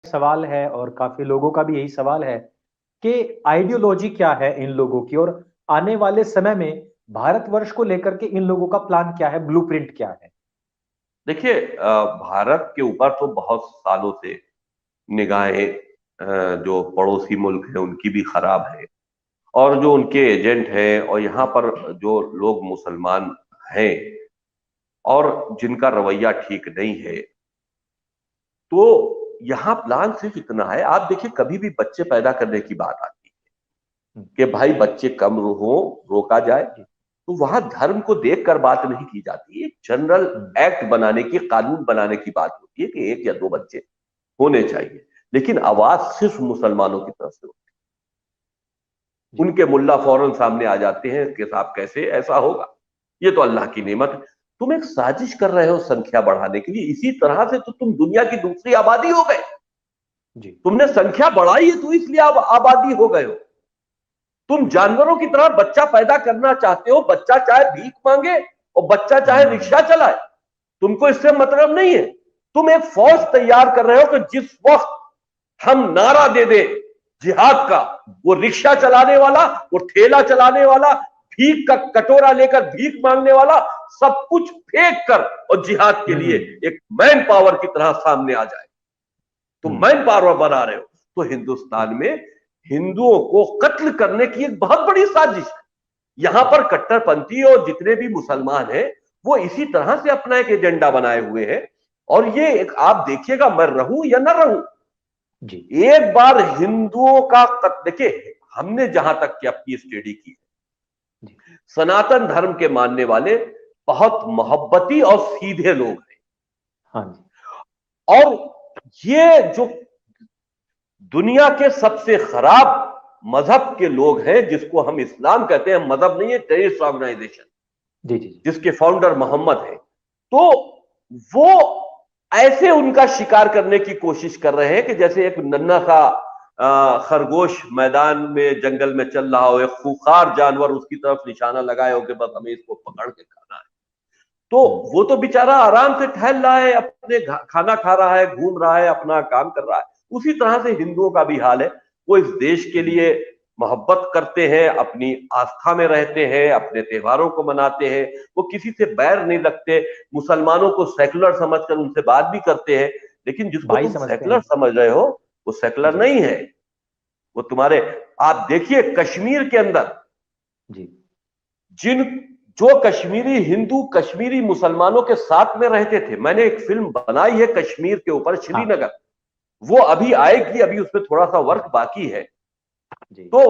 सवाल है और काफी लोगों का भी यही सवाल है कि आइडियोलॉजी क्या है इन लोगों की, और आने वाले समय में भारतवर्ष को लेकर के इन लोगों का प्लान क्या है, ब्लूप्रिंट क्या है। देखिए, भारत के ऊपर तो बहुत सालों से निगाहें जो पड़ोसी मुल्क हैं उनकी भी खराब है, और जो उनके एजेंट हैं और यहाँ पर जो लोग मुसलमान हैं और जिनका रवैया ठीक नहीं है, तो यहाँ प्लान सिर्फ इतना है। आप देखिए, कभी भी बच्चे पैदा करने की बात आती हम्म, है कि भाई बच्चे कम हो, रोका जाए, जी। तो वहां धर्म को देखकर बात नहीं की जाती। एक जनरल हम्म, एक्ट बनाने की, कानून बनाने की बात होती है कि एक या दो बच्चे होने चाहिए, लेकिन आवाज सिर्फ मुसलमानों की तरफ से होती है। जी। उनके मुल्ला फौरन सामने आ जाते हैं कि साहब कैसे ऐसा होगा, ये तो अल्लाह की नेमत है। तुम एक साजिश कर रहे हो संख्या बढ़ाने के लिए, इसी तरह से तो तुम दुनिया की दूसरी आबादी हो गए। जी। तुमने संख्या बढ़ाई है तो इसलिए आप आबादी हो गए हो। तुम जानवरों की तरह बच्चा पैदा करना चाहते हो, बच्चा चाहे भीख मांगे और बच्चा चाहे हम्म, रिक्शा चलाए, तुमको इससे मतलब नहीं है। तुम एक फौज जी। तैयार कर रहे हो कि जिस वक्त हम नारा दे दे जिहाद का, वो रिक्शा चलाने वाला, वो ठेला चलाने वाला, भीख का कटोरा लेकर भीख मांगने वाला, सब कुछ फेंक कर और जिहाद के लिए हम्म, एक मैन पावर की तरह सामने आ जाए। तुम हम्म, मैन पावर बना रहे हो। तो हिंदुस्तान में हिंदुओं को कत्ल करने की एक बहुत बड़ी साजिश है। यहां जी। पर कट्टरपंथी और जितने भी मुसलमान हैं वो इसी तरह से अपना एक एजेंडा बनाए हुए हैं। और ये एक, आप देखिएगा, मैं रहूं या न रहूं, जी। एक बार हिंदुओं का देखिए, हमने जहां तक की अपनी स्टडी की, जी। सनातन धर्म के मानने वाले बहुत मोहब्बती और सीधे लोग हैं। हाँ जी। और ये जो दुनिया के सबसे खराब मजहब के लोग हैं, जिसको हम इस्लाम कहते हैं, मजहब नहीं है, टेररिस्ट ऑर्गेनाइजेशन, जी। जी। जी। जिसके फाउंडर मोहम्मद है, तो वो ऐसे उनका शिकार करने की कोशिश कर रहे हैं कि जैसे एक नन्हा सा खरगोश मैदान में, जंगल में चल रहा हो, एक खूंखार जानवर उसकी तरफ निशाना लगाए हो कि बस हमें इसको पकड़ के खाना है। तो हम्म, वो तो बेचारा आराम से टहल रहा है, अपने खाना खा रहा है, घूम रहा है, अपना काम कर रहा है। उसी तरह से हिंदुओं का भी हाल है। वो इस देश के लिए मोहब्बत करते हैं, अपनी आस्था में रहते हैं, अपने त्योहारों को मनाते हैं, वो किसी से बैर नहीं लगते। मुसलमानों को सेकुलर समझकर उनसे बात भी करते हैं, लेकिन जिसको भाई तुम समझते सेकुलर हैं। समझ रहे हो वो सेकुलर जी। नहीं है। वो तुम्हारे, आप देखिए कश्मीर के अंदर जी। जिन जो कश्मीरी हिंदू कश्मीरी मुसलमानों के साथ में रहते थे, मैंने एक फिल्म बनाई है कश्मीर के ऊपर, हाँ। श्रीनगर, वो अभी आएगी, अभी उसमें थोड़ा सा वर्क जी। बाकी है। जी। तो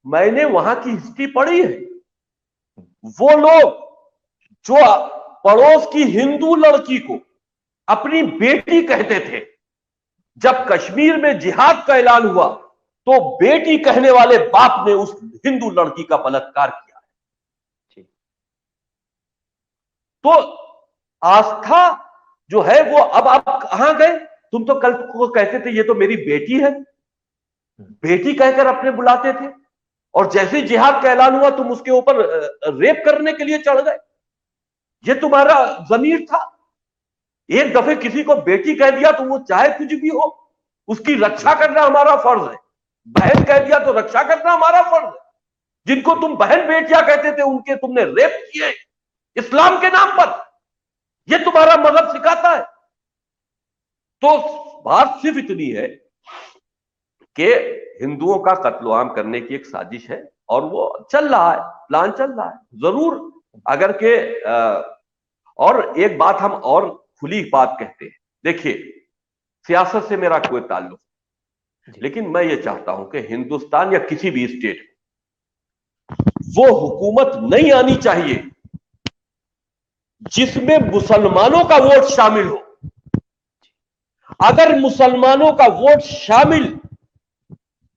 मैंने वहां की हिस्ट्री पढ़ी है। हम्म, वो लोग जो पड़ोस की हिंदू लड़की को अपनी बेटी कहते थे, जब कश्मीर में जिहाद का ऐलान हुआ तो बेटी कहने वाले बाप ने उस हिंदू लड़की का बलात्कार किया। जी। तो आस्था जो है वो, अब आप कहां गए? तुम तो कल को कहते थे ये तो मेरी बेटी है, हम्म, बेटी कहकर अपने बुलाते थे, और जैसे ही जिहाद का ऐलान हुआ तुम उसके ऊपर रेप करने के लिए चढ़ गए। ये तुम्हारा जमीर था? एक दफे किसी को बेटी कह दिया तो वो चाहे कुछ भी हो, उसकी रक्षा जी। करना हमारा फर्ज है। बहन कह दिया तो रक्षा करना हमारा फर्ज है। जिनको जी। तुम बहन बेटियां कहते थे उनके तुमने रेप किए इस्लाम के नाम पर। ये तुम्हारा मजहब सिखाता है। तो बात सिर्फ इतनी है कि हिंदुओं का कत्लेआम करने की एक साजिश है, और वो चल रहा है, प्लान चल रहा है जरूर। अगर के और एक बात हम और खुली बात कहते हैं, देखिए, सियासत से मेरा कोई ताल्लुक, जी। लेकिन मैं ये चाहता हूं कि हिंदुस्तान या किसी भी स्टेट वो हुकूमत नहीं आनी चाहिए जिसमें मुसलमानों का वोट शामिल हो। अगर मुसलमानों का वोट शामिल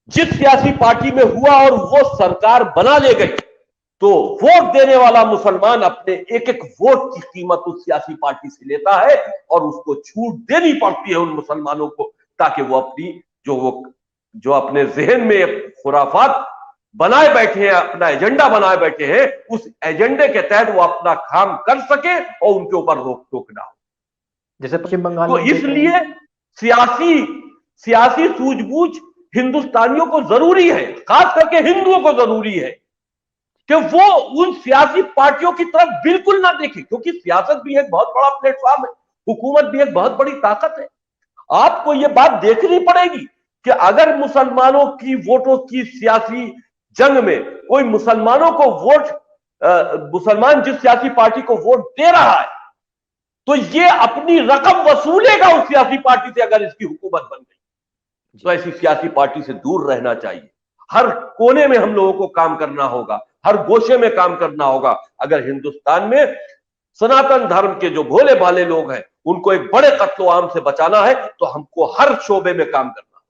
जिस सियासी पार्टी में हुआ और वो सरकार बना ले गई, तो वोट देने वाला मुसलमान अपने एक एक वोट की कीमत उस सियासी पार्टी से लेता है, और उसको छूट देनी पड़ती है उन मुसलमानों को, ताकि वो अपनी जो अपने जहन में खुराफात बनाए बैठे हैं, अपना एजेंडा बनाए बैठे हैं, उस एजेंडे के तहत वो अपना काम कर सके और उनके ऊपर रोक टोक ना हो। जैसे पश्चिम बंगाल तो में हम देख रहे इसलिए हैं। सियासी सियासी सूझबूझ हिंदुस्तानियों को जरूरी है, खास करके हिंदुओं को जरूरी है कि वो उन सियासी पार्टियों की तरफ बिल्कुल ना देखें, क्योंकि सियासत भी एक बहुत बड़ा प्लेटफॉर्म है, हुकूमत भी एक बहुत बड़ी ताकत है। आपको ये बात देखनी पड़ेगी कि अगर मुसलमानों की वोटों की सियासी जंग में कोई मुसलमानों को वोट, मुसलमान जिस सियासी पार्टी को वोट दे रहा है, तो ये अपनी रकम वसूलेगा उस सियासी पार्टी से अगर इसकी हुकूमत बन गई। तो ऐसी सियासी पार्टी से दूर रहना चाहिए। हर कोने में हम लोगों को काम करना होगा, हर गोशे में काम करना होगा। अगर हिंदुस्तान में सनातन धर्म के जो भोले भाले लोग हैं उनको एक बड़े कत्लो आम से बचाना है, तो हमको हर शोबे में काम करना है।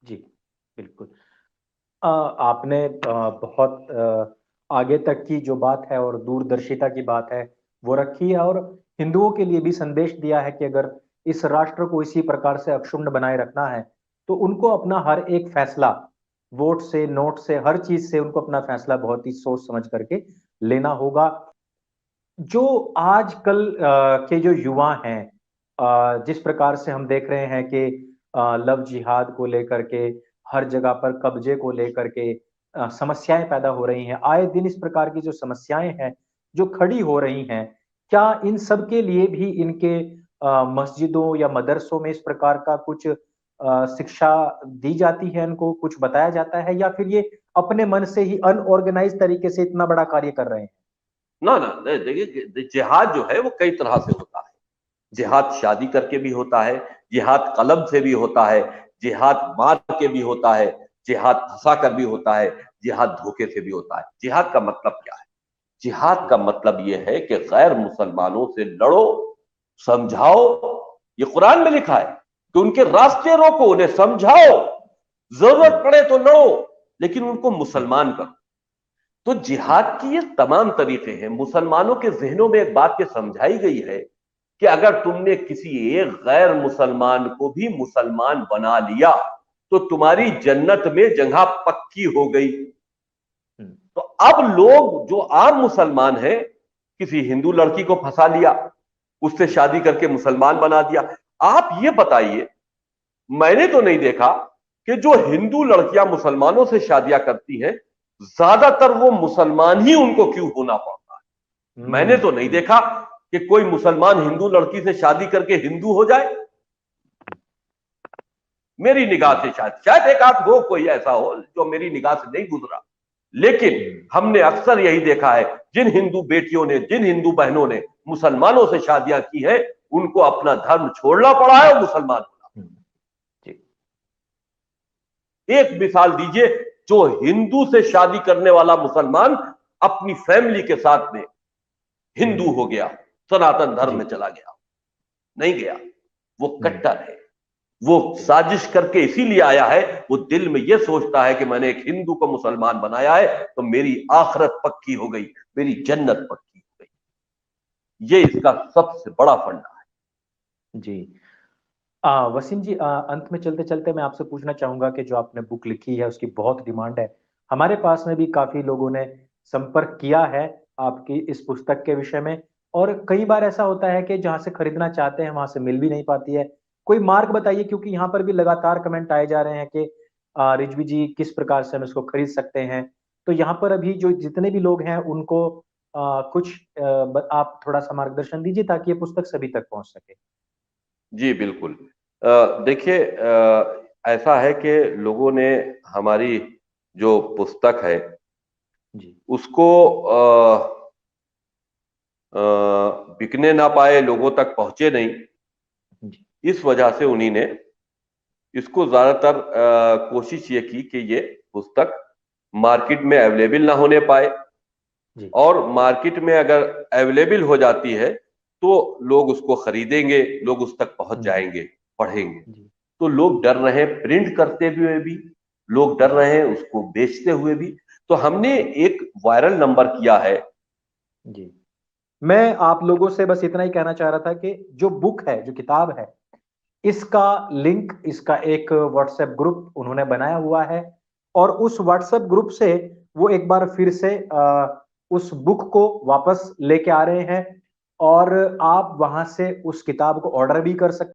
जी बिल्कुल। आपने बहुत आगे तक की जो बात है और दूरदर्शिता की बात है वो रखी है, और हिंदुओं के लिए भी संदेश दिया है कि अगर इस राष्ट्र को इसी प्रकार से अक्षुण्ण बनाए रखना है तो उनको अपना हर एक फैसला, वोट से, नोट से, हर चीज से उनको अपना फैसला बहुत ही सोच समझ करके लेना होगा। जो आजकल के जो युवा हैं, जिस प्रकार से हम देख रहे हैं कि लव जिहाद को लेकर के, हर जगह पर कब्जे को लेकर के समस्याएं पैदा हो रही हैं। आए दिन इस प्रकार की जो समस्याएं हैं जो खड़ी हो रही हैं, क्या इन सब के लिए भी इनके मस्जिदों या मदरसों में इस प्रकार का कुछ शिक्षा दी जाती है, इनको कुछ बताया जाता है, या फिर ये अपने मन से ही अनऑर्गेनाइज तरीके से इतना बड़ा कार्य कर रहे हैं? ना ना, देखिए जिहाद जो है वो कई तरह से होता है। जिहाद शादी करके भी होता है, जिहाद कलम से भी होता है, जिहाद मार के भी होता है, जिहाद फंसा कर भी होता है, जिहाद धोखे से भी होता है। जिहाद का मतलब क्या है? जिहाद का मतलब यह है कि गैर मुसलमानों से लड़ो, समझाओ। ये कुरान में लिखा है कि उनके रास्ते रोको, उन्हें समझाओ, जरूरत पड़े तो लड़ो, लेकिन उनको मुसलमान करो। तो जिहाद की ये तमाम तरीके हैं। मुसलमानों के जहनों में एक बात ये समझाई गई है कि अगर तुमने किसी एक गैर मुसलमान को भी मुसलमान बना लिया तो तुम्हारी जन्नत में जगह पक्की हो गई। तो अब लोग जो आम मुसलमान हैं, किसी हिंदू लड़की को फंसा लिया, उससे शादी करके मुसलमान बना दिया। आप ये बताइए, मैंने तो नहीं देखा कि जो हिंदू लड़कियां मुसलमानों से शादियां करती हैं, ज्यादातर वो मुसलमान ही उनको क्यों होना पड़ता है? मैंने तो नहीं देखा कि कोई मुसलमान हिंदू लड़की से शादी करके हिंदू हो जाए। मेरी निगाह से शायद एक आध हो, कोई ऐसा हो जो मेरी निगाह से नहीं गुजरा, लेकिन हमने अक्सर यही देखा है, जिन हिंदू बेटियों ने, जिन हिंदू बहनों ने मुसलमानों से शादियां की है, उनको अपना धर्म छोड़ना पड़ा है और मुसलमान होना। एक मिसाल दीजिए, जो हिंदू से शादी करने वाला मुसलमान अपनी फैमिली के साथ में हिंदू हो गया, सनातन धर्म में चला गया? नहीं गया। वो कट्टर है, वो साजिश करके इसीलिए आया है, वो दिल में ये सोचता है कि मैंने एक हिंदू को मुसलमान बनाया है तो मेरी आखिरत पक्की हो गई, मेरी जन्नत पक्की हो गई। ये इसका सबसे बड़ा फंडा है। जी वसीम जी, अंत में चलते चलते मैं आपसे पूछना चाहूंगा कि जो आपने बुक लिखी है उसकी बहुत डिमांड है, हमारे पास में भी काफी लोगों ने संपर्क किया है आपकी इस पुस्तक के विषय में, और कई बार ऐसा होता है कि जहां से खरीदना चाहते हैं वहां से मिल भी नहीं पाती है। कोई मार्ग बताइए, क्योंकि यहाँ पर भी लगातार कमेंट आए जा रहे हैं कि रिजवी जी किस प्रकार से हम इसको खरीद सकते हैं। तो यहाँ पर अभी जो जितने भी लोग हैं उनको कुछ आप थोड़ा सा मार्गदर्शन दीजिए ताकि ये पुस्तक सभी तक पहुंच सके। जी बिल्कुल। देखिए, ऐसा है कि लोगों ने हमारी जो पुस्तक है जी उसको बिकने ना पाए, लोगों तक पहुंचे नहीं, इस वजह से उन्हीं ने इसको ज्यादातर कोशिश ये की कि ये पुस्तक मार्केट में अवेलेबल ना होने पाए, और मार्केट में अगर अवेलेबल हो जाती है तो लोग उसको खरीदेंगे, लोग उस तक पहुंच जाएंगे, पढ़ेंगे। तो लोग डर रहे हैं प्रिंट करते हुए भी, लोग डर रहे हैं उसको बेचते हुए भी। तो हमने एक वायरल नंबर किया है। जी, मैं आप लोगों से बस इतना ही कहना चाह रहा था कि जो बुक है, जो किताब है, इसका लिंक, इसका एक व्हाट्सएप ग्रुप उन्होंने बनाया हुआ है, और उस व्हाट्सएप ग्रुप से वो एक बार फिर से उस बुक को वापस लेके आ रहे हैं, और आप वहां से उस किताब को ऑर्डर भी कर सकते हैं।